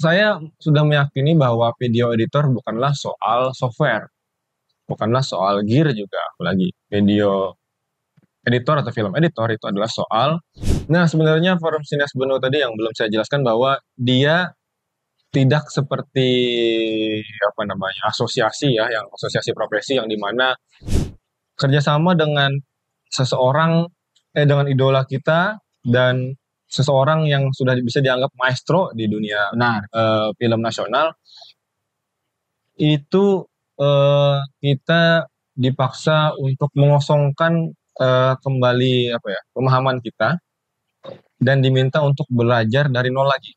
Saya sudah meyakini bahwa video editor bukanlah soal software, bukanlah soal gear juga, apalagi video editor atau film editor itu adalah soal. Nah, sebenarnya forum Sineas Benua tadi yang belum saya jelaskan bahwa dia tidak seperti apa namanya asosiasi ya, yang asosiasi profesi yang dimana kerjasama dengan seseorang dengan idola kita dan seseorang yang sudah bisa dianggap maestro di dunia Benar. film nasional itu kita dipaksa untuk mengosongkan kembali apa ya pemahaman kita dan diminta untuk belajar dari nol lagi.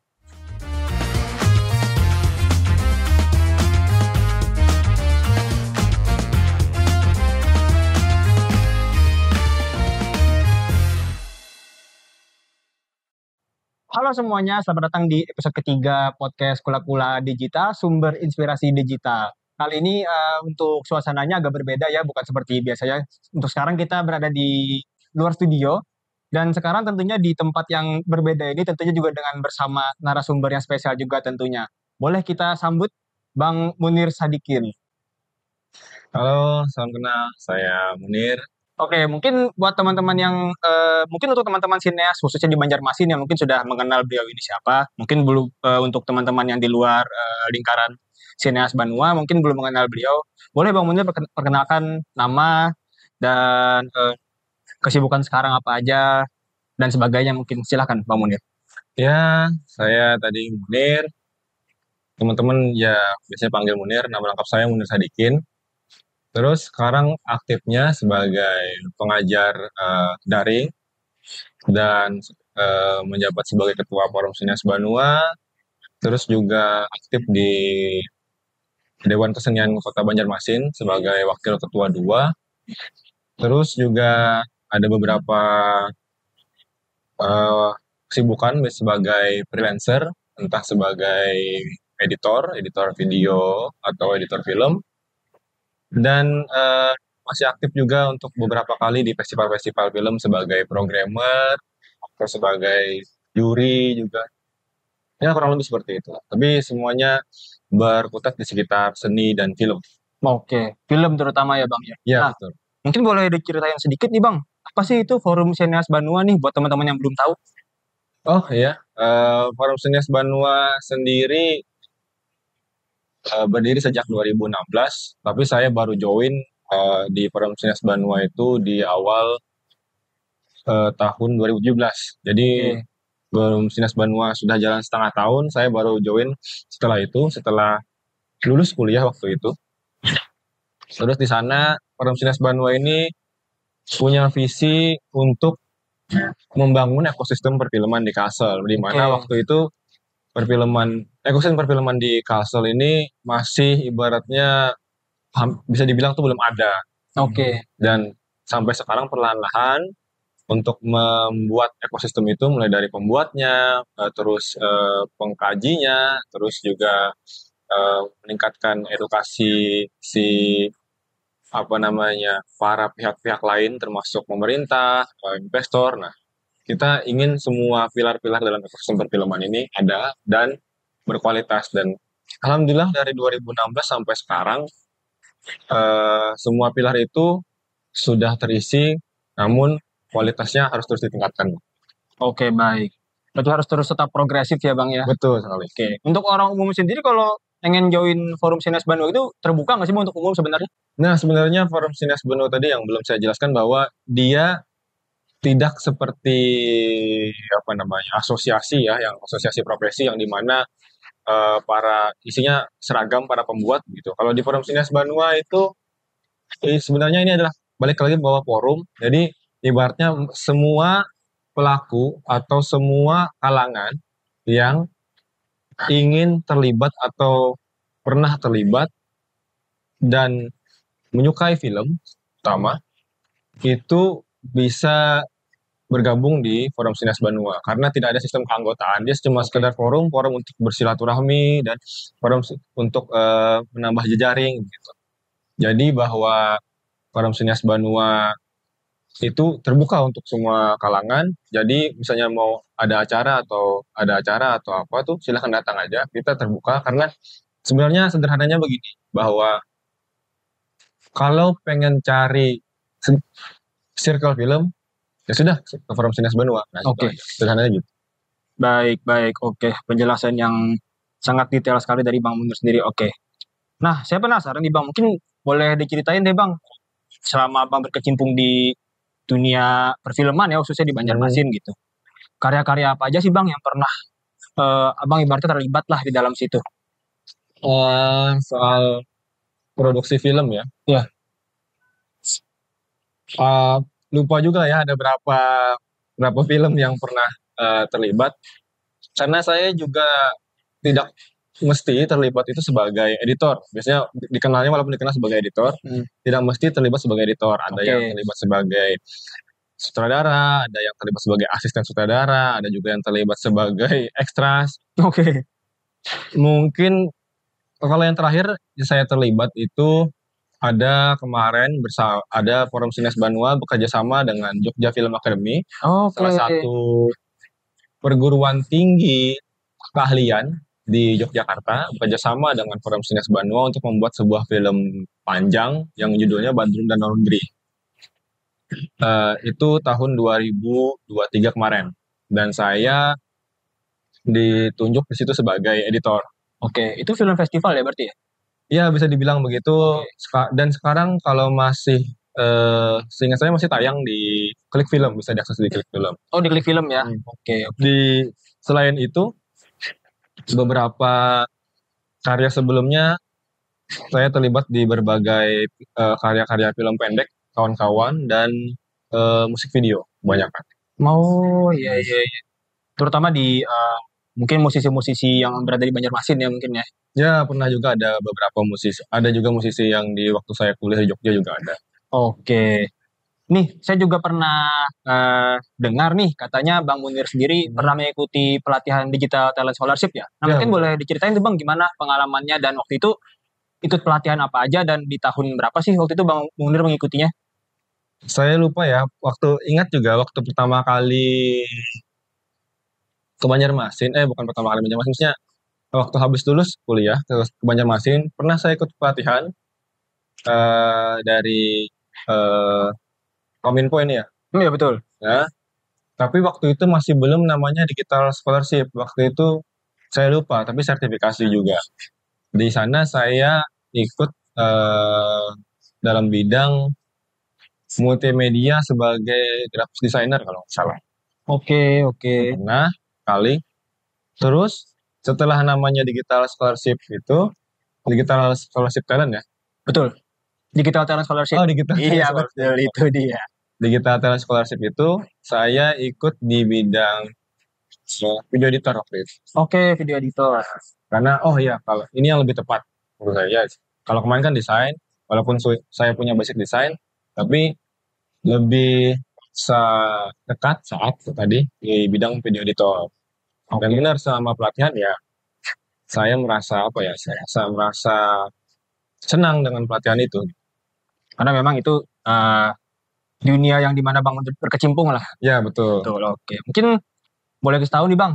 Halo semuanya, selamat datang di episode ketiga podcast Kula-Kula Digital, sumber inspirasi digital. Kali ini untuk suasananya agak berbeda ya, bukan seperti biasanya. Untuk sekarang kita berada di luar studio, dan sekarang tentunya di tempat yang berbeda ini tentunya juga dengan bersama narasumber yang spesial juga tentunya. Boleh kita sambut Bang Munir Sadikin. Halo, salam kenal. Saya Munir. Oke, mungkin buat teman-teman yang mungkin untuk teman-teman sineas khususnya di Banjarmasin yang mungkin sudah mengenal beliau ini siapa, mungkin belum untuk teman-teman yang di luar lingkaran sineas Banua mungkin belum mengenal beliau. Boleh Bang Munir perkenalkan nama dan kesibukan sekarang apa aja dan sebagainya mungkin silakan Bang Munir. Ya, saya tadi Munir. Teman-teman ya biasanya panggil Munir. Nama lengkap saya Munir Sadikin. Terus sekarang aktifnya sebagai pengajar daring dan menjabat sebagai ketua Forum Sineas Banua. Terus juga aktif di Dewan Kesenian Kota Banjarmasin sebagai wakil ketua 2. Terus juga ada beberapa kesibukan sebagai freelancer, entah sebagai editor video atau editor film, dan masih aktif juga untuk beberapa kali di festival-festival film sebagai programmer atau sebagai juri juga. Ya kurang lebih seperti itu. Tapi semuanya berkutat di sekitar seni dan film. Oke, film terutama ya Bang ya. Ya, Nah, betul. mungkin boleh diceritain sedikit nih Bang, apa sih itu Forum Sineas Banua nih buat teman-teman yang belum tahu? Oh iya, Forum Sineas Banua sendiri berdiri sejak 2016, tapi saya baru join di Forum Sineas Banua itu di awal tahun 2017. Jadi Oke. Forum Sineas Banua sudah jalan setengah tahun, saya baru join setelah itu, setelah lulus kuliah waktu itu. Terus di sana Forum Sineas Banua ini punya visi untuk membangun ekosistem perfilman di Kalsel, di mana Oke. waktu itu ekosistem perfilman di Kalsel ini masih ibaratnya bisa dibilang tuh belum ada. Oke. Dan sampai sekarang perlahan-lahan untuk membuat ekosistem itu mulai dari pembuatnya, terus pengkajinya, terus juga meningkatkan edukasi si apa namanya para pihak-pihak lain termasuk pemerintah, investor. Nah, kita ingin semua pilar-pilar dalam ekosistem perfilman ini ada dan berkualitas, dan alhamdulillah dari 2016 sampai sekarang semua pilar itu sudah terisi, namun kualitasnya harus terus ditingkatkan. Oke, baik. Berarti harus terus tetap progresif ya, Bang ya. Betul sekali. Oke. Untuk orang umum sendiri kalau pengen join Forum Sineas Bandung itu terbuka nggak sih Bang, untuk umum sebenarnya? Nah, sebenarnya Forum Sineas Benua tadi yang belum saya jelaskan bahwa dia tidak seperti apa namanya asosiasi ya, yang asosiasi profesi yang dimana para isinya seragam para pembuat gitu. Kalau di Forum Sineas Banua itu sebenarnya ini adalah balik lagi bahwa forum. Jadi ibaratnya semua pelaku atau semua kalangan yang ingin terlibat atau pernah terlibat dan menyukai film utama itu bisa bergabung di Forum Sineas Banua karena tidak ada sistem keanggotaan. Dia cuma sekedar forum untuk bersilaturahmi dan forum untuk menambah jejaring gitu. Jadi bahwa Forum Sineas Banua itu terbuka untuk semua kalangan. Jadi misalnya mau ada acara atau apa tuh silahkan datang aja. Kita terbuka karena sebenarnya sederhananya begini, bahwa kalau pengen cari circle film, ya sudah ke Forum Sines Benua. Nah, gitu Oke, aja. Sederhananya gitu. baik, baik. Oke, penjelasan yang sangat detail sekali dari Bang Munir sendiri. Oke. Nah, saya penasaran nih Bang, mungkin boleh diceritain deh Bang, selama Abang berkecimpung di dunia perfilman ya, khususnya di Hmm. Banjarmasin gitu. Karya-karya apa aja sih Bang yang pernah Abang ibaratnya terlibat lah di dalam situ? Soal produksi film ya. Ya, Uh, Lupa juga ya ada berapa berapa film yang pernah terlibat. Karena saya juga tidak mesti terlibat itu sebagai editor. Biasanya dikenalnya walaupun dikenal sebagai editor, hmm, tidak mesti terlibat sebagai editor. Ada yang oke, terlibat sebagai sutradara, ada yang terlibat sebagai asisten sutradara, ada juga yang terlibat sebagai ekstras. oke, Mungkin kalau yang terakhir saya terlibat itu ada kemarin ada Forum Sines Banua bekerja sama dengan Jogja Film Academy, oke, salah satu perguruan tinggi keahlian di Yogyakarta, bekerja sama dengan Forum Sines Banua untuk membuat sebuah film panjang yang judulnya Bandung dan Laundry. Itu tahun 2023 kemarin. Dan saya ditunjuk di situ sebagai editor. oke. Itu film festival ya berarti ya? Ya, bisa dibilang begitu. Oke. Dan sekarang kalau masih, seingat saya masih tayang di Klik Film, bisa diakses di Klik Film. Oh, di Klik Film ya? Hmm. Oke, oke. Selain itu, beberapa karya sebelumnya saya terlibat di berbagai karya-karya film pendek, kawan-kawan, dan musik video, banyak kan. Oh, iya, iya, iya. Terutama di mungkin musisi-musisi yang berada di Banjarmasin ya mungkin ya. Ya, pernah juga ada beberapa musisi. Ada juga musisi yang di waktu saya kuliah di Jogja juga ada. Oke. Nih, saya juga pernah dengar nih, katanya Bang Munir sendiri Mhm. pernah mengikuti pelatihan Digital Talent Scholarship ya. Nah, Ya, mungkin betul. boleh diceritain tuh Bang gimana pengalamannya dan waktu itu ikut pelatihan apa aja dan di tahun berapa sih waktu itu Bang Munir mengikutinya? Saya lupa ya, ingat juga waktu pertama kali ke Banjarmasin, bukan pertama kali Banjarmasin, maksudnya waktu habis lulus kuliah ke Banjarmasin, pernah saya ikut pelatihan dari eh, Kominfo ini ya. Iya betul. Ya, tapi waktu itu masih belum namanya digital scholarship. Waktu itu saya lupa, tapi sertifikasi juga. Di sana saya ikut dalam bidang multimedia sebagai graphic designer kalau nggak salah. Oke, oke. Pernah kali. Terus setelah namanya digital scholarship itu, digital scholarship talent ya. Betul. Digital Talent Scholarship. Oh, digital talent Iya, scholarship. betul itu dia. Digital talent scholarship itu saya ikut di bidang video editor waktu itu. Oke, video editor. Karena oh iya, kalau ini yang lebih tepat menurut saya. Kalau kemarin kan desain, walaupun saya punya basic desain, tapi lebih dekat saat tadi di bidang video editor. Dan Oke. benar selama pelatihan ya, saya merasa apa ya? Saya merasa senang dengan pelatihan itu. Karena memang itu eh, dunia yang dimana Bang berkecimpung lah. Ya betul. Betul, oke. Mungkin boleh kasih tahu nih Bang,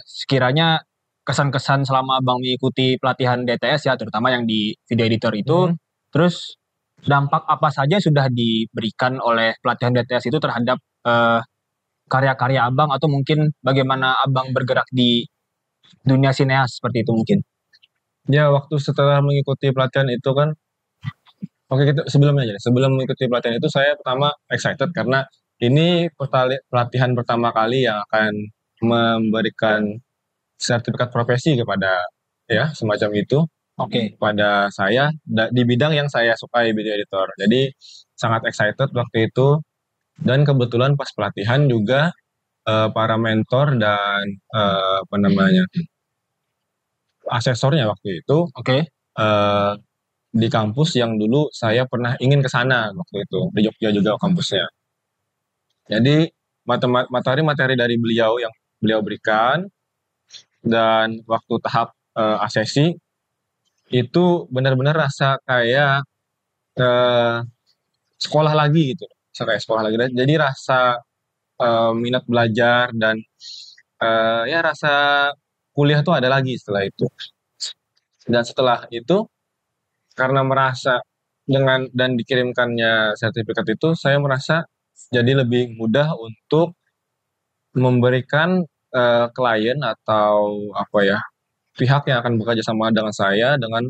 sekiranya kesan-kesan selama Bang mengikuti pelatihan DTS ya, terutama yang di video editor itu, Mhm. terus dampak apa saja yang sudah diberikan oleh pelatihan DTS itu terhadap eh, karya-karya Abang atau mungkin bagaimana Abang bergerak di dunia sineas seperti itu mungkin. Ya waktu setelah mengikuti pelatihan itu kan, oke kita sebelumnya aja. Sebelum mengikuti pelatihan itu saya pertama excited karena ini pelatihan pertama kali yang akan memberikan sertifikat profesi kepada ya semacam itu Oke, pada saya di bidang yang saya sukai, video editor. Jadi sangat excited waktu itu, dan kebetulan pas pelatihan juga para mentor dan apa namanya asesornya waktu itu oke, eh, di kampus yang dulu saya pernah ingin ke sana waktu itu, di Jogja juga kampusnya. Jadi materi-materi dari beliau yang beliau berikan, dan waktu tahap asesi itu benar-benar rasa kayak eh, sekolah lagi gitu. kayak sekolah lagi. Jadi rasa minat belajar dan ya rasa kuliah tuh ada lagi setelah itu. Dan setelah itu karena merasa dengan dan dikirimkannya sertifikat itu, saya merasa jadi lebih mudah untuk memberikan klien atau apa ya pihak yang akan bekerja sama dengan saya dengan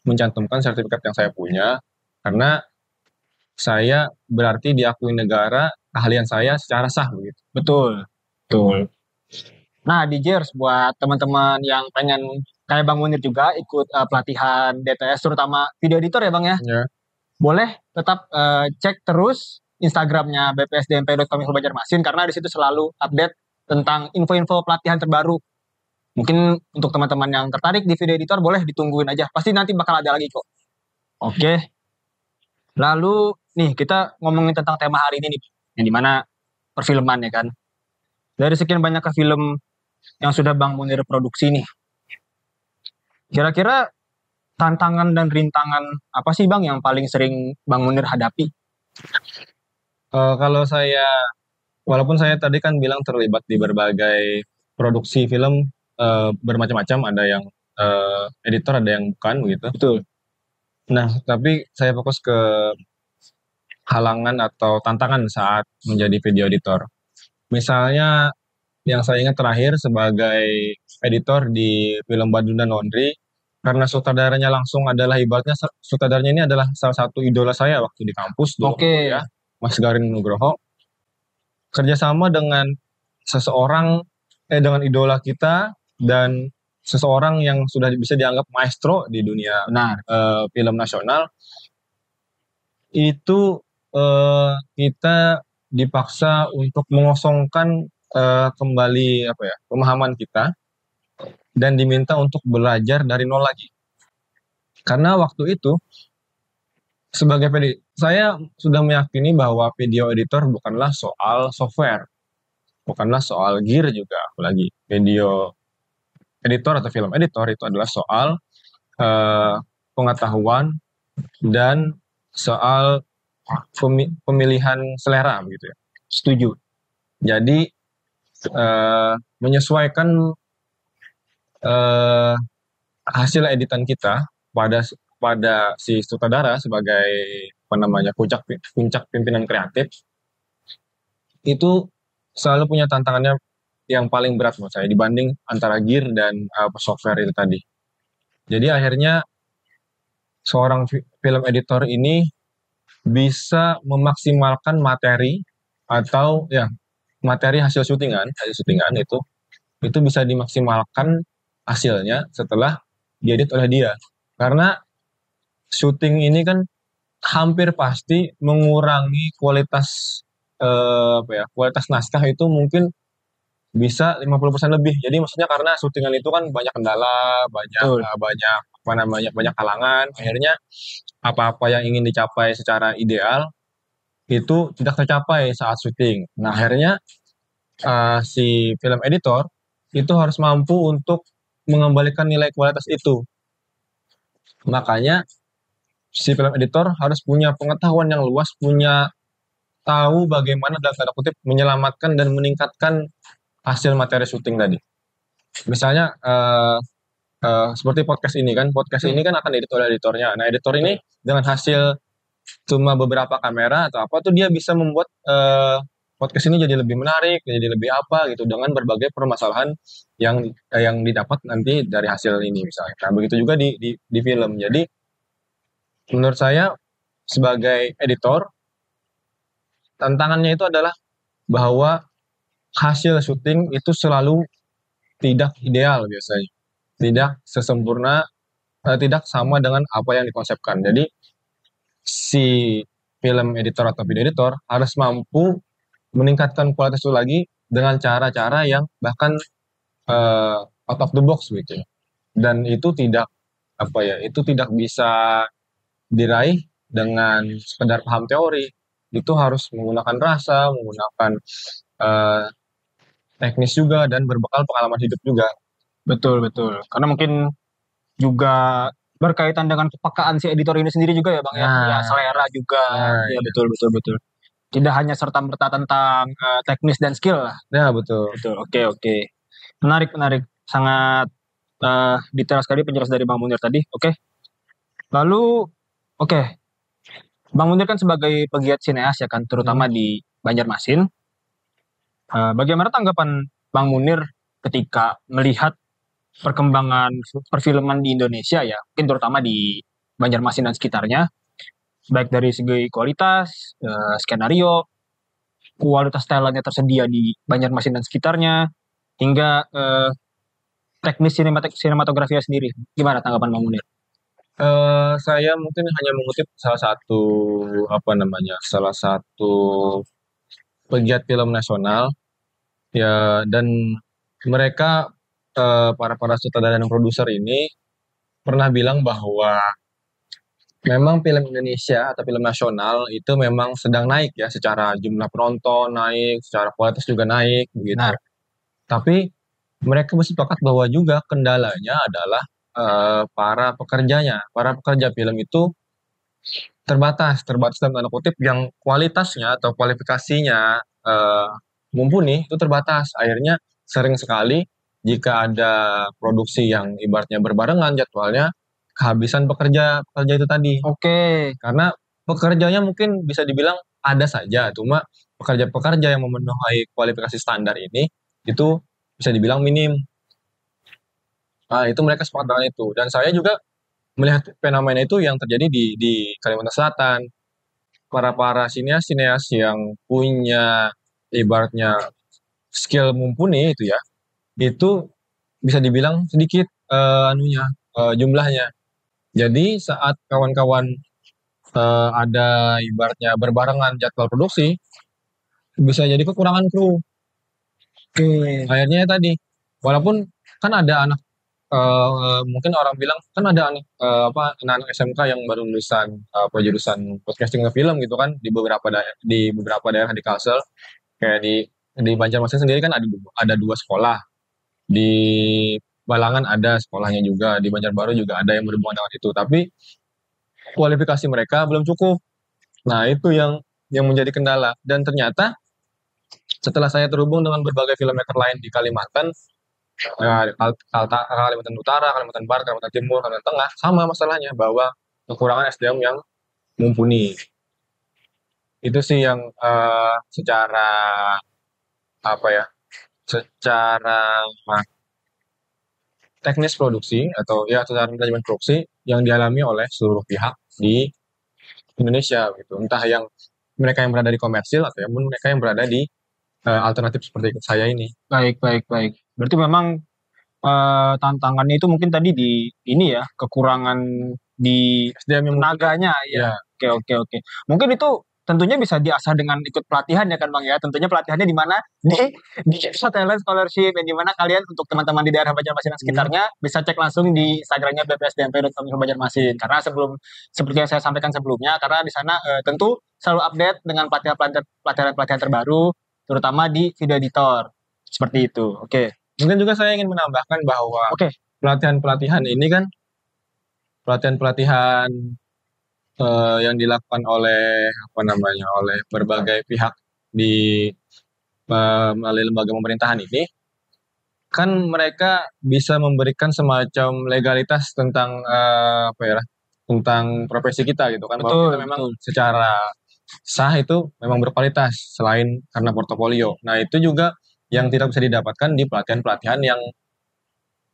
mencantumkan sertifikat yang saya punya karena saya berarti diakui negara keahlian saya secara sah begitu. Betul, betul. Nah, di Jers buat teman-teman yang pengen kayak Bang Munir juga ikut pelatihan DTS terutama video editor ya Bang ya. Ya. Boleh tetap cek terus Instagramnya bpsdmp.com Banjarmasin karena di situ selalu update tentang info-info pelatihan terbaru. Mungkin untuk teman-teman yang tertarik di video editor boleh ditungguin aja. Pasti nanti bakal ada lagi kok. Oke. Lalu nih kita ngomongin tentang tema hari ini nih, yang dimana perfilman ya kan. Dari sekian banyak film yang sudah Bang Munir produksi nih, kira-kira tantangan dan rintangan apa sih Bang yang paling sering Bang Munir hadapi? Kalau saya, walaupun saya tadi kan bilang terlibat di berbagai produksi film bermacam-macam, ada yang editor, ada yang bukan begitu. Betul. Nah, tapi saya fokus ke halangan atau tantangan saat menjadi video editor. Misalnya yang saya ingat terakhir sebagai editor di film Badun dan Laundry, karena sutradaranya langsung adalah ibaratnya sutradaranya ini adalah salah satu idola saya waktu di kampus dulu Oke. ya, Mas Garin Nugroho. Kerjasama dengan seseorang dengan idola kita dan seseorang yang sudah bisa dianggap maestro di dunia Benar. film nasional itu kita dipaksa untuk mengosongkan kembali apa ya pemahaman kita dan diminta untuk belajar dari nol lagi. Karena waktu itu sebagai saya sudah meyakini bahwa video editor bukanlah soal software, bukanlah soal gear juga, apalagi video editor atau film editor itu adalah soal pengetahuan dan soal pemilihan selera gitu ya. Setuju. Jadi menyesuaikan hasil editan kita pada si sutradara sebagai apa namanya puncak pimpinan kreatif itu selalu punya tantangannya yang paling berat menurut saya dibanding antara gear dan software itu tadi. Jadi akhirnya seorang film editor ini bisa memaksimalkan materi atau ya materi hasil syutingan itu bisa dimaksimalkan hasilnya setelah diedit oleh dia. Karena syuting ini kan hampir pasti mengurangi kualitas kualitas naskah itu mungkin bisa 50% lebih. Jadi maksudnya karena syutingan itu kan banyak kendala, banyak apa namanya, banyak halangan. Akhirnya apa-apa yang ingin dicapai secara ideal itu tidak tercapai saat syuting. Nah, akhirnya si film editor itu harus mampu untuk mengembalikan nilai kualitas itu. Makanya si film editor harus punya pengetahuan yang luas, punya tahu bagaimana dalam tanda kutip menyelamatkan dan meningkatkan hasil materi syuting tadi. Misalnya seperti podcast ini kan akan diedit oleh editornya. Nah, editor ini dengan hasil cuma beberapa kamera atau apa tuh dia bisa membuat podcast ini jadi lebih menarik, jadi lebih apa gitu dengan berbagai permasalahan yang didapat nanti dari hasil ini misalnya. Nah, begitu juga di film. Jadi menurut saya sebagai editor tantangannya itu adalah bahwa hasil syuting itu selalu tidak ideal biasanya. Tidak sesempurna, tidak sama dengan apa yang dikonsepkan. Jadi si film editor atau video editor harus mampu meningkatkan kualitas itu lagi dengan cara-cara yang bahkan out of the box gitu ya. Dan itu tidak bisa diraih dengan sekedar paham teori. Itu harus menggunakan rasa, menggunakan teknis juga dan berbekal pengalaman hidup juga. Betul, betul. Karena mungkin juga berkaitan dengan kepekaan si editor ini sendiri juga ya Bang ya. Ya selera juga. Ya betul, betul, betul. Tidak hanya serta-merta tentang teknis dan skill lah. Ya, betul. Betul. Oke. Menarik. Sangat detail sekali penjelasan dari Bang Munir tadi. Oke. Lalu, oke. Bang Munir kan sebagai pegiat sineas ya kan, terutama di Banjarmasin. Bagaimana tanggapan Bang Munir ketika melihat perkembangan perfilman di Indonesia ya, mungkin terutama di Banjarmasin dan sekitarnya, baik dari segi kualitas, skenario, kualitas talentnya tersedia di Banjarmasin dan sekitarnya, hingga teknis sinematografinya sendiri. Gimana tanggapan Bang Munir? Saya mungkin hanya mengutip salah satu pegiat film nasional ya, dan mereka para sutradara dan produser ini pernah bilang bahwa memang film Indonesia atau film nasional itu memang sedang naik ya, secara jumlah penonton naik, secara kualitas juga naik begitu. Nah, Tapi mereka bersepakat bahwa juga kendalanya adalah para pekerjanya. Para pekerja film itu terbatas dalam tanda kutip, yang kualitasnya atau kualifikasinya mumpuni itu terbatas. Akhirnya sering sekali jika ada produksi yang ibaratnya berbarengan jadwalnya, kehabisan pekerja itu tadi. oke. Karena pekerjanya mungkin bisa dibilang ada saja, cuma pekerja-pekerja yang memenuhi kualifikasi standar ini itu bisa dibilang minim. Nah, itu mereka sepakat dengan itu. Dan saya juga melihat fenomena itu yang terjadi di Kalimantan Selatan. Para sineas yang punya ibaratnya skill mumpuni itu ya, itu bisa dibilang sedikit jumlahnya. Jadi saat kawan-kawan ada ibaratnya berbarengan jadwal produksi, bisa jadi kekurangan kru. Akhirnya tadi, walaupun kan ada anak mungkin orang bilang kan ada anak-anak SMK yang baru lulusan jurusan podcasting ke film gitu kan, di beberapa daerah di Kalsel, kayak di Banjarmasin sendiri kan ada 2 sekolah. Di Balangan ada sekolahnya juga, di Banjarbaru juga ada yang berhubungan dengan itu, tapi kualifikasi mereka belum cukup. Nah, itu yang menjadi kendala. Dan ternyata setelah saya terhubung dengan berbagai filmmaker lain di Kalimantan, Kalimantan Utara, Kalimantan Barat, Kalimantan Timur, Kalimantan Tengah, sama masalahnya, bahwa kekurangan SDM yang mumpuni. Itu sih yang secara teknis produksi atau ya secara manajemen produksi yang dialami oleh seluruh pihak di Indonesia gitu. Entah yang mereka yang berada di komersil atau mereka yang berada di alternatif seperti saya ini. Baik. Berarti memang tantangannya itu mungkin tadi di ini ya, kekurangan di SDM yang tenaganya ya. Oke. Mungkin itu tentunya bisa diasah dengan ikut pelatihan ya kan Bang ya. Tentunya pelatihannya di mana? Di Talent Scholarship, yang di mana kalian untuk teman-teman di daerah Banjarmasin dan sekitarnya bisa cek langsung di Instagramnya bpsdmp.com/Banjarmasin. Karena seperti yang saya sampaikan sebelumnya, karena di sana tentu selalu update dengan pelatihan terbaru, terutama di video editor. Seperti itu. Oke. Mungkin juga saya ingin menambahkan bahwa pelatihan-pelatihan ini kan pelatihan-pelatihan yang dilakukan oleh oleh berbagai pihak di melalui lembaga pemerintahan ini, kan mereka bisa memberikan semacam legalitas tentang tentang profesi kita gitu kan, bahwa kita memang secara sah itu memang berkualitas selain karena portofolio. Nah, itu juga yang tidak bisa didapatkan di pelatihan-pelatihan yang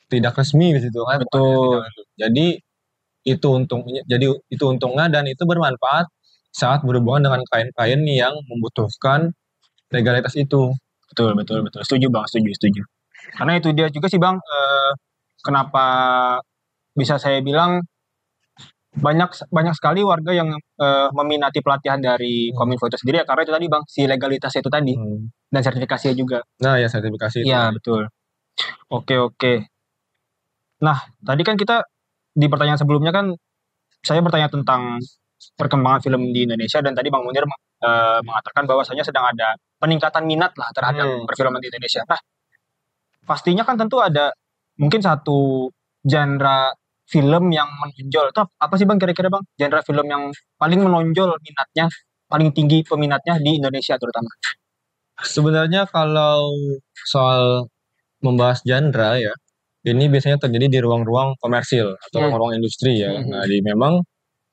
tidak resmi gitu kan. Betul. Jadi itu untungnya dan itu bermanfaat saat berhubungan dengan klien-klien yang membutuhkan legalitas itu. Betul. Setuju Bang, setuju. Karena itu dia juga sih Bang, kenapa bisa saya bilang banyak sekali warga yang meminati pelatihan dari Kominfo itu sendiri ya, karena itu tadi Bang, si legalitas itu tadi dan sertifikasinya juga. Nah, ya sertifikasi. Iya, betul. Oke. Nah, tadi kan kita di pertanyaan sebelumnya kan saya bertanya tentang perkembangan film di Indonesia, dan tadi Bang Munir mengatakan bahwasanya sedang ada peningkatan minat lah terhadap perfilman di Indonesia. Nah, pastinya kan tentu ada mungkin satu genre film yang menonjol. Itu apa sih Bang kira-kira Bang? Genre film yang paling menonjol minatnya paling tinggi peminatnya di Indonesia terutama? Sebenarnya kalau soal membahas genre ya, ini biasanya terjadi di ruang-ruang komersil atau Hmm. ruang-ruang industri ya. Hmm. Nah, memang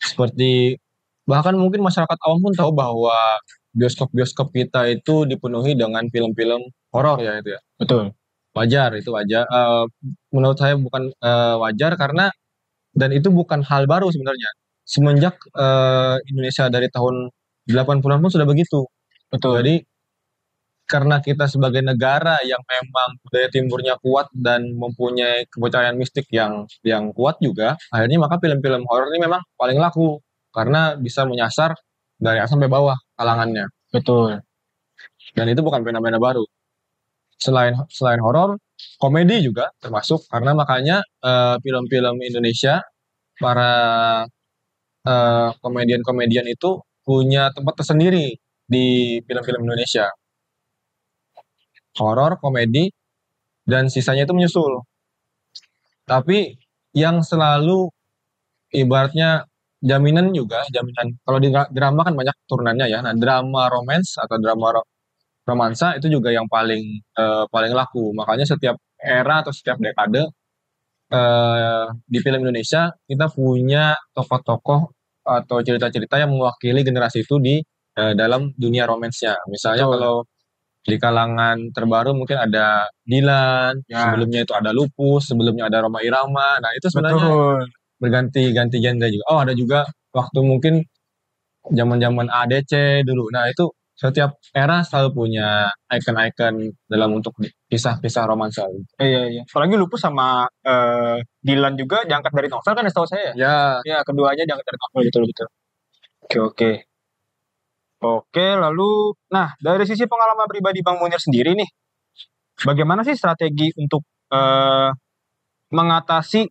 seperti bahkan mungkin masyarakat awam pun tahu bahwa bioskop-bioskop kita itu dipenuhi dengan film-film horor ya itu ya. Betul. Wajar, itu wajar. Menurut saya bukan wajar karena dan itu bukan hal baru sebenarnya. Semenjak Indonesia dari tahun 80-an pun sudah begitu. Betul. Jadi karena kita sebagai negara yang memang budaya timurnya kuat dan mempunyai kepercayaan mistik yang kuat juga, akhirnya maka film-film horor ini memang paling laku karena bisa menyasar dari atas sampai bawah kalangannya. Betul. Dan itu bukan fenomena baru. Selain horor, komedi juga termasuk karena makanya film-film Indonesia para komedian-komedian itu punya tempat tersendiri di film-film Indonesia. Horor, komedi, dan sisanya itu menyusul. Tapi yang selalu ibaratnya jaminan kalau di drama kan banyak turunannya ya. Nah, drama romance atau drama romansa itu juga yang paling laku. Makanya setiap era atau setiap dekade di film Indonesia kita punya tokoh-tokoh atau cerita-cerita yang mewakili generasi itu di dalam dunia romansnya. Misalnya Betul. kalau di kalangan terbaru mungkin ada Dilan, Ya. sebelumnya itu ada Lupus, sebelumnya ada Rhoma Irama. Nah, itu sebenarnya Betul. berganti-ganti genre juga. Oh, ada juga waktu mungkin zaman-zaman ADC dulu. Nah, itu setiap era selalu punya icon-icon dalam untuk kisah-kisah romansa. Iya, iya. Apalagi Lupus sama Dilan juga diangkat dari novel kan setahu saya. Ya, Ya, keduanya diangkat dari novel betul betul. Oke, oke. Oke, lalu nah dari sisi pengalaman pribadi Bang Munir sendiri nih, bagaimana sih strategi untuk mengatasi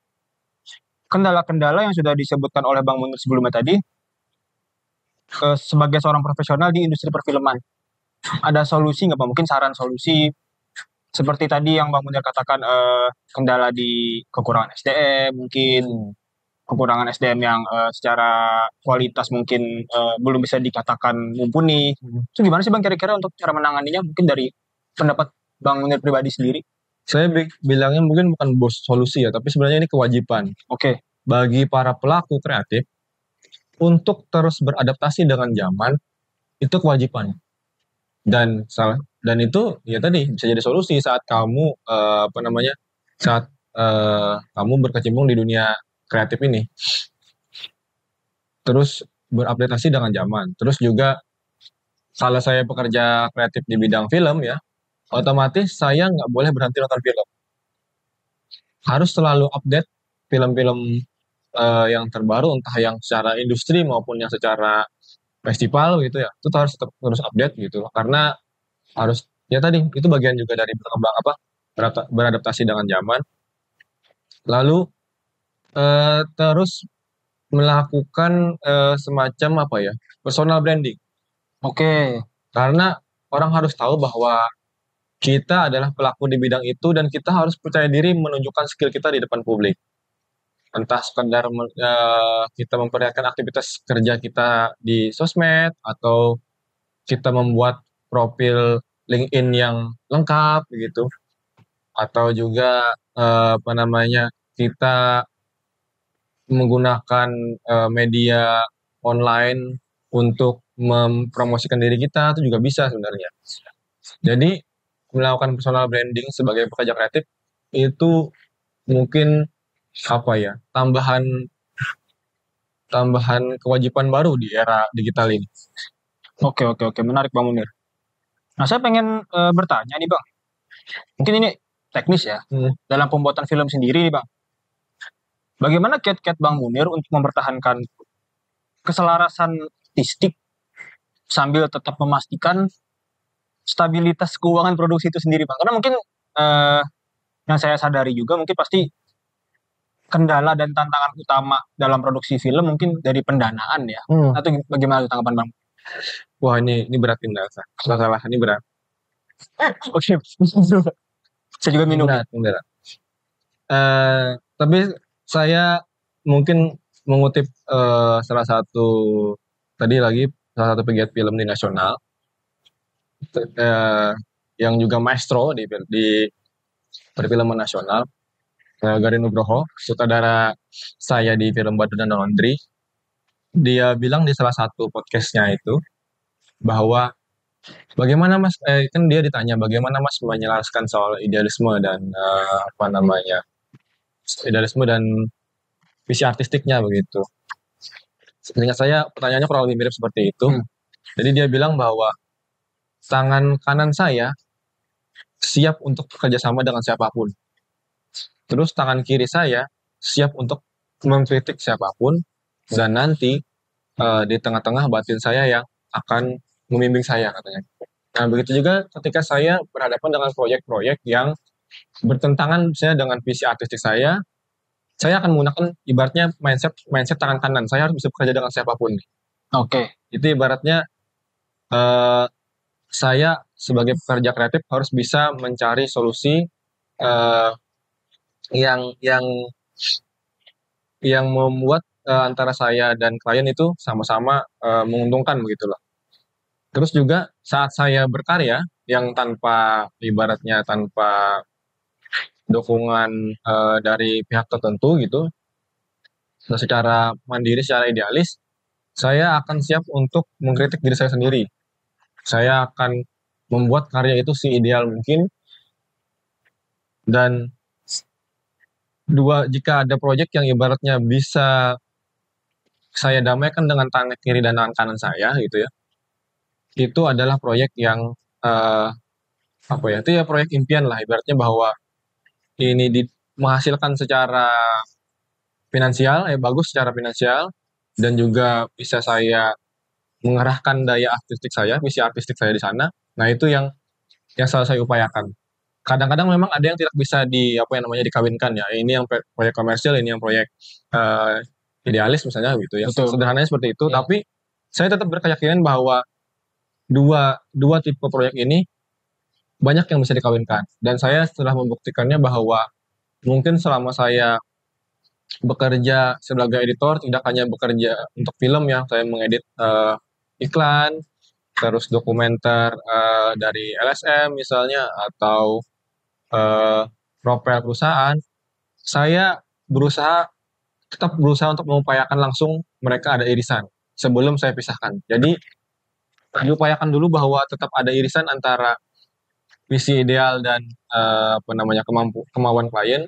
kendala-kendala yang sudah disebutkan oleh Bang Munir sebelumnya tadi sebagai seorang profesional di industri perfilman? Ada solusi nggak Bang? Mungkin saran solusi seperti tadi yang Bang Munir katakan kendala di kekurangan SDM, mungkin kekurangan SDM yang secara kualitas mungkin belum bisa dikatakan mumpuni. Itu gimana sih Bang kira-kira untuk cara menanganinya? Mungkin dari pendapat Bang Munir pribadi sendiri. saya bilangnya mungkin bukan bos solusi ya, tapi sebenarnya ini kewajiban Oke, bagi para pelaku kreatif untuk terus beradaptasi dengan zaman, itu kewajiban. Dan itu ya tadi bisa jadi solusi saat kamu saat kamu berkecimpung di dunia kreatif ini. Terus beradaptasi dengan zaman. Terus juga kalau saya bekerja kreatif di bidang film ya, otomatis saya nggak boleh berhenti nonton film. Harus selalu update film-film yang terbaru, entah yang secara industri maupun yang secara festival gitu ya. Itu harus tetap terus update gitu loh. Karena harus ya tadi itu bagian juga dari berkembang beradaptasi dengan zaman. Lalu terus melakukan semacam personal branding. oke, Karena orang harus tahu bahwa kita adalah pelaku di bidang itu dan kita harus percaya diri menunjukkan skill kita di depan publik. Entah sekedar kita memperlihatkan aktivitas kerja kita di sosmed atau kita membuat profil LinkedIn yang lengkap begitu, atau juga kita menggunakan media online untuk mempromosikan diri kita itu juga bisa sebenarnya. Jadi melakukan personal branding sebagai pekerja kreatif itu mungkin tambahan kewajiban baru di era digital ini. oke, menarik Bang Munir. Nah, saya pengen bertanya nih Bang. Mungkin ini teknis ya. Dalam pembuatan film sendiri nih Bang. Bagaimana kiat-kiat Bang Munir untuk mempertahankan keselarasan artistik sambil tetap memastikan stabilitas keuangan produksi itu sendiri Bang? Karena mungkin yang saya sadari juga mungkin pasti kendala dan tantangan utama dalam produksi film mungkin dari pendanaan ya. Atau bagaimana tanggapan Bang? Wah, ini berat nih, salah ini berat. Oke, saya juga minum. Berat. Tapi saya mungkin mengutip salah satu tadi lagi salah satu pegiat film di nasional, eh, yang juga maestro di perfilman nasional, Garin Nugroho, sutradara saya di film Batu dan Laundry. Dia bilang di salah satu podcastnya itu bahwa bagaimana Mas, kan dia ditanya bagaimana Mas menjelaskan soal idealisme dan apa namanya, idealisme dan visi artistiknya begitu. Seingat saya pertanyaannya kurang lebih mirip seperti itu. Jadi dia bilang bahwa tangan kanan saya siap untuk bekerja sama dengan siapapun. Terus tangan kiri saya siap untuk mengkritik siapapun dan nanti di tengah-tengah batin saya yang akan membimbing saya katanya. Nah, begitu juga ketika saya berhadapan dengan proyek-proyek yang bertentangan misalnya dengan visi artistik saya akan menggunakan ibaratnya mindset mindset tangan kanan. Saya harus bisa bekerja dengan siapapun. Oke. Itu ibaratnya eh, saya sebagai pekerja kreatif harus bisa mencari solusi eh, yang yang membuat antara saya dan klien itu sama-sama menguntungkan begitu loh. Terus juga saat saya berkarya yang tanpa ibaratnya tanpa dukungan dari pihak tertentu gitu, secara mandiri, secara idealis, saya akan siap untuk mengkritik diri saya sendiri. Saya akan membuat karya itu seideal mungkin dan jika ada proyek yang ibaratnya bisa saya damaikan dengan tangan kiri dan tangan kanan saya gitu ya, itu adalah proyek yang eh, apa ya? Itu ya proyek impian lah ibaratnya bahwa ini menghasilkan secara finansial, bagus secara finansial dan juga bisa saya mengerahkan daya artistik saya, visi artistik saya di sana. Nah, itu yang selalu saya upayakan. Kadang-kadang memang ada yang tidak bisa apa yang namanya dikawinkan ya. Ini yang proyek komersil, ini yang proyek eh, idealis misalnya gitu ya. Betul. Sederhananya seperti itu, Ya. tapi saya tetap berkeyakinan bahwa dua dua tipe proyek ini banyak yang bisa dikawinkan. Dan saya setelah membuktikannya bahwa mungkin selama saya bekerja sebagai editor tidak hanya bekerja untuk film ya, saya mengedit iklan, terus dokumenter dari LSM misalnya atau eh, profil perusahaan, saya berusaha tetap berusaha untuk mengupayakan langsung mereka ada irisan sebelum saya pisahkan. Jadi diupayakan dulu bahwa tetap ada irisan antara visi ideal dan apa namanya kemauan klien.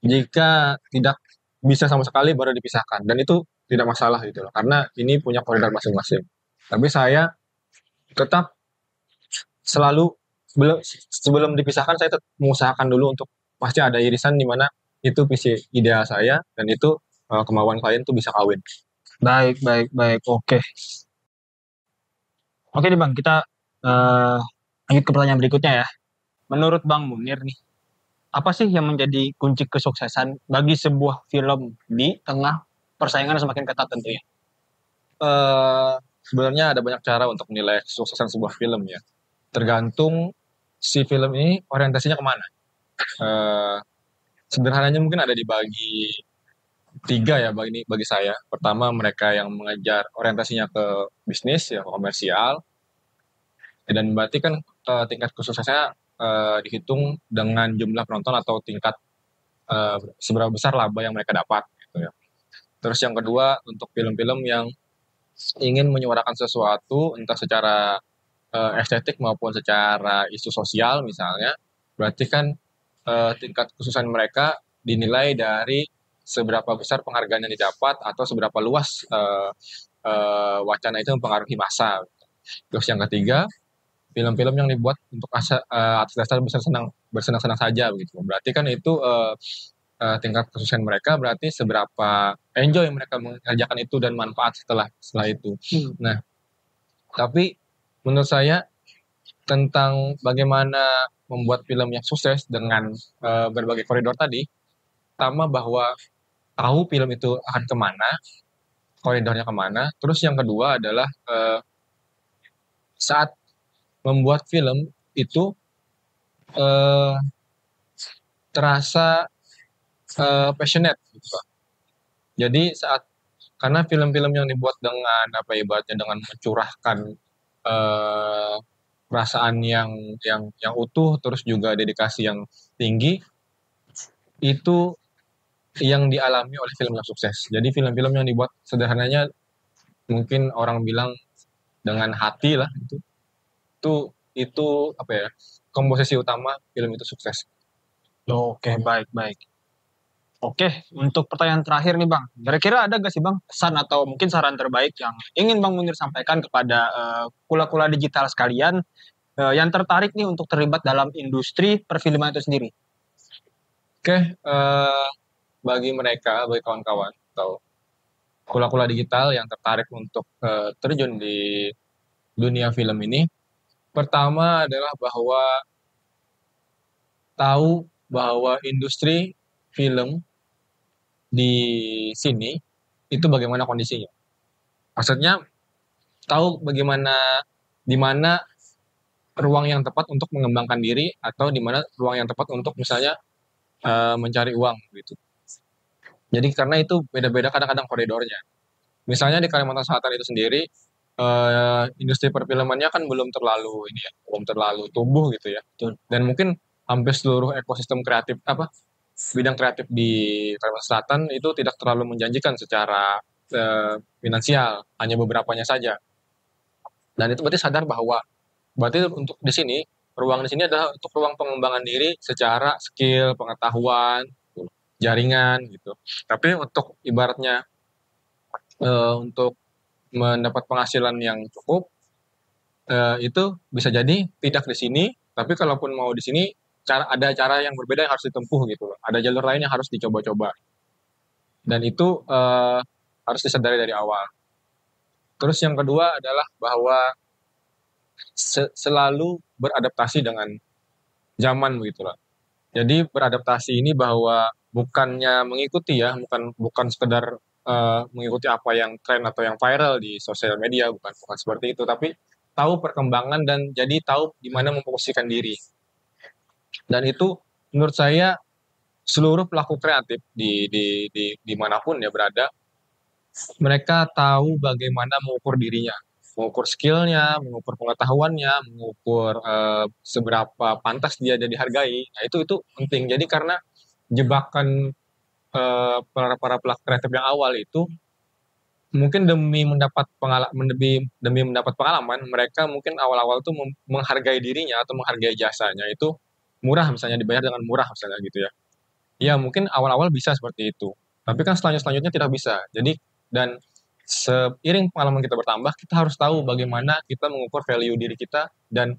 Jika tidak bisa sama sekali baru dipisahkan dan itu tidak masalah gitu loh karena ini punya koridor masing-masing. Tapi saya tetap selalu sebelum dipisahkan saya tetap mengusahakan dulu untuk pasti ada irisan di mana itu visi ideal saya dan itu kemauan klien tuh bisa kawin. Baik, baik, baik. Oke. Oke nih Bang, kita eh, lanjut ke pertanyaan berikutnya ya. Menurut Bang Munir nih, apa sih yang menjadi kunci kesuksesan bagi sebuah film di tengah persaingan yang semakin ketat tentunya? Eh, Sebenarnya ada banyak cara untuk menilai kesuksesan sebuah film ya. Tergantung si film ini orientasinya kemana. Eh, Sederhananya mungkin ada dibagi tiga ya bagi saya. Pertama mereka yang mengejar orientasinya ke bisnis ya ke komersial. Dan berarti kan tingkat kesuksesannya dihitung dengan jumlah penonton atau tingkat seberapa besar laba yang mereka dapat gitu ya. Terus yang kedua untuk film-film yang ingin menyuarakan sesuatu entah secara estetik maupun secara isu sosial misalnya, berarti kan tingkat kesuksesan mereka dinilai dari seberapa besar penghargaan yang didapat atau seberapa luas wacana itu mempengaruhi massa. Terus yang ketiga, film-film yang dibuat untuk atas dasar bersenang-senang saja begitu. Berarti kan itu tingkat kesuksesan mereka berarti seberapa enjoy mereka mengerjakan itu dan manfaat setelah itu. Nah, tapi menurut saya tentang bagaimana membuat film yang sukses dengan berbagai koridor tadi, pertama bahwa tahu film itu akan kemana, koridornya kemana. Terus yang kedua adalah saat membuat film itu eh, terasa passionate gitu Pak. Jadi saat karena film-film yang dibuat dengan apa ya, ibaratnya dengan mencurahkan eh, perasaan yang utuh, terus juga dedikasi yang tinggi, itu yang dialami oleh film yang sukses. Jadi film-film yang dibuat sederhananya mungkin orang bilang dengan hati lah, itu itu apa ya, komposisi utama film itu sukses. Oke, baik, baik. Oke, untuk pertanyaan terakhir nih Bang, kira-kira ada gak sih Bang pesan atau mungkin saran terbaik yang ingin Bang Munir sampaikan kepada kula-kula digital sekalian yang tertarik nih untuk terlibat dalam industri perfilman itu sendiri? Oke, bagi mereka, bagi kawan-kawan atau kula-kula digital yang tertarik untuk terjun di dunia film ini, pertama adalah bahwa tahu bahwa industri film di sini itu bagaimana kondisinya. Maksudnya tahu bagaimana, di mana ruang yang tepat untuk mengembangkan diri atau di mana ruang yang tepat untuk misalnya mencari uang gitu. Jadi karena itu beda-beda kadang-kadang koridornya. Misalnya di Kalimantan Selatan itu sendiri, industri perfilmannya kan belum terlalu ini ya, belum terlalu tumbuh gitu ya. Dan mungkin hampir seluruh ekosistem kreatif apa bidang kreatif di Kalimantan Selatan itu tidak terlalu menjanjikan secara finansial, hanya beberapanya saja. Dan itu berarti sadar bahwa berarti untuk di sini ruang di sini adalah untuk ruang pengembangan diri secara skill, pengetahuan, jaringan gitu. Tapi untuk ibaratnya untuk mendapat penghasilan yang cukup itu bisa jadi tidak di sini, tapi kalaupun mau di sini ada cara yang berbeda yang harus ditempuh gitu loh. Ada jalur lain yang harus dicoba-coba dan itu harus disadari dari awal. Terus yang kedua adalah bahwa selalu beradaptasi dengan zaman begitu loh. Jadi beradaptasi ini bahwa bukannya mengikuti ya, bukan bukan sekedar mengikuti apa yang tren atau yang viral di sosial media, bukan bukan seperti itu, tapi tahu perkembangan dan jadi tahu di mana memposisikan diri. Dan itu menurut saya seluruh pelaku kreatif di dimanapun ya berada, mereka tahu bagaimana mengukur dirinya, mengukur skillnya, mengukur pengetahuannya, mengukur seberapa pantas dia jadi dihargai. Nah itu penting. Jadi karena jebakan para pelaku kreatif yang awal itu mungkin demi mendapat pengalaman, mereka mungkin awal-awal tuh menghargai dirinya atau menghargai jasanya itu murah, misalnya dibayar dengan murah misalnya gitu ya. Ya mungkin awal-awal bisa seperti itu, tapi kan selanjutnya tidak bisa. Jadi dan seiring pengalaman kita bertambah, kita harus tahu bagaimana kita mengukur value diri kita. Dan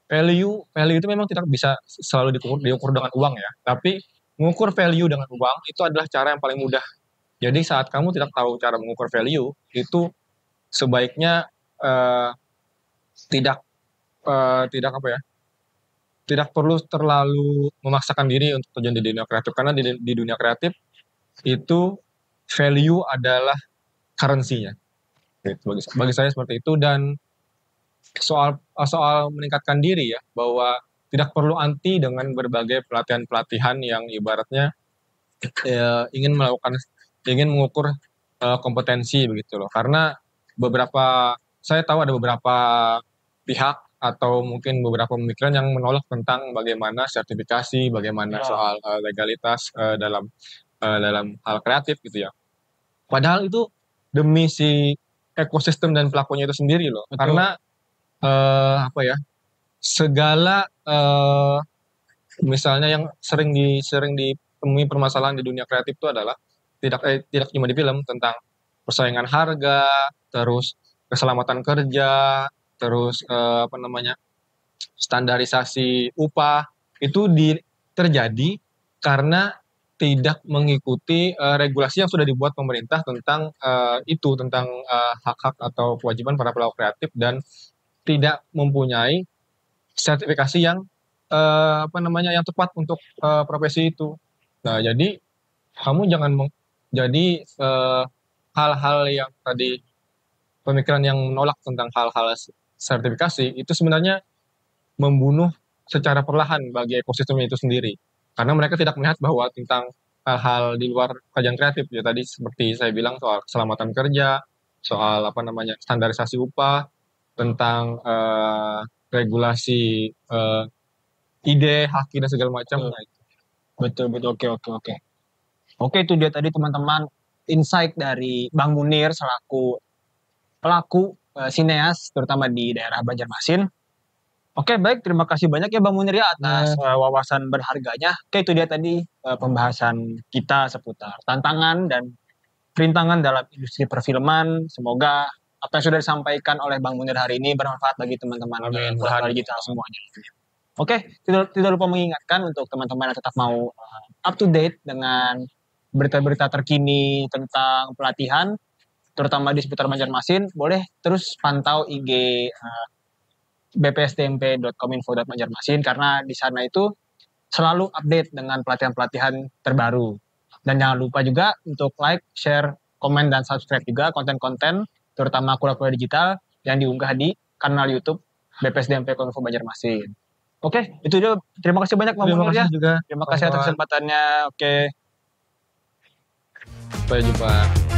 value value itu memang tidak bisa selalu diukur dengan uang ya, tapi mengukur value dengan uang itu adalah cara yang paling mudah. Jadi saat kamu tidak tahu cara mengukur value, itu sebaiknya eh, tidak tidak apa ya, tidak perlu terlalu memaksakan diri untuk terjun di dunia kreatif, karena di dunia kreatif itu value adalah currency-nya. Gitu, bagi saya seperti itu. Dan soal soal meningkatkan diri ya, bahwa tidak perlu anti dengan berbagai pelatihan-pelatihan yang ibaratnya ingin mengukur kompetensi begitu loh. Karena saya tahu ada beberapa pihak atau mungkin beberapa pemikiran yang menolak tentang bagaimana sertifikasi, bagaimana soal legalitas dalam hal kreatif gitu ya. Padahal itu demi si ekosistem dan pelakunya itu sendiri loh. Betul. Karena apa ya, segala misalnya yang sering ditemui permasalahan di dunia kreatif itu adalah tidak cuma di film, tentang persaingan harga, terus keselamatan kerja, terus apa namanya, standarisasi upah itu terjadi karena tidak mengikuti regulasi yang sudah dibuat pemerintah tentang tentang hak-hak atau kewajiban para pelaku kreatif, dan tidak mempunyai sertifikasi yang apa namanya, yang tepat untuk profesi itu. Nah, jadi kamu jangan jadi hal-hal yang tadi, pemikiran yang menolak tentang hal-hal sertifikasi itu sebenarnya membunuh secara perlahan bagi ekosistem itu sendiri. Karena mereka tidak melihat bahwa tentang hal-hal di luar kajian kreatif ya tadi seperti saya bilang soal keselamatan kerja, soal apa namanya standarisasi upah, tentang regulasi ide, haki dan segala macam. Betul, Nah, betul, betul. Oke, oke, oke. Oke, itu dia tadi teman-teman insight dari Bang Munir selaku pelaku sineas terutama di daerah Banjarmasin. Oke, baik. Terima kasih banyak ya Bang Munir ya atas ya, wawasan berharganya. Oke, itu dia tadi pembahasan kita seputar tantangan dan perintangan dalam industri perfilman. Semoga apa yang sudah disampaikan oleh Bang Munir hari ini bermanfaat bagi teman-teman amin, Kula digital semuanya. Oke, tidak lupa mengingatkan untuk teman-teman yang tetap mau up to date dengan berita-berita terkini tentang pelatihan, terutama di seputar Banjarmasin, boleh terus pantau IG bpsdmp.kominfo.banjarmasin karena di sana itu selalu update dengan pelatihan-pelatihan terbaru. Dan jangan lupa juga untuk like, share, komen, dan subscribe juga konten-konten, terutama Kula-Kula Digital yang diunggah di kanal YouTube BPSDMP Kominfo Banjarmasin. Oke, itu dia. Terima kasih banyak Bang terima Munir ya. kasih juga Terima kasih atas kawan-kawan. kesempatannya. Oke. Sampai jumpa.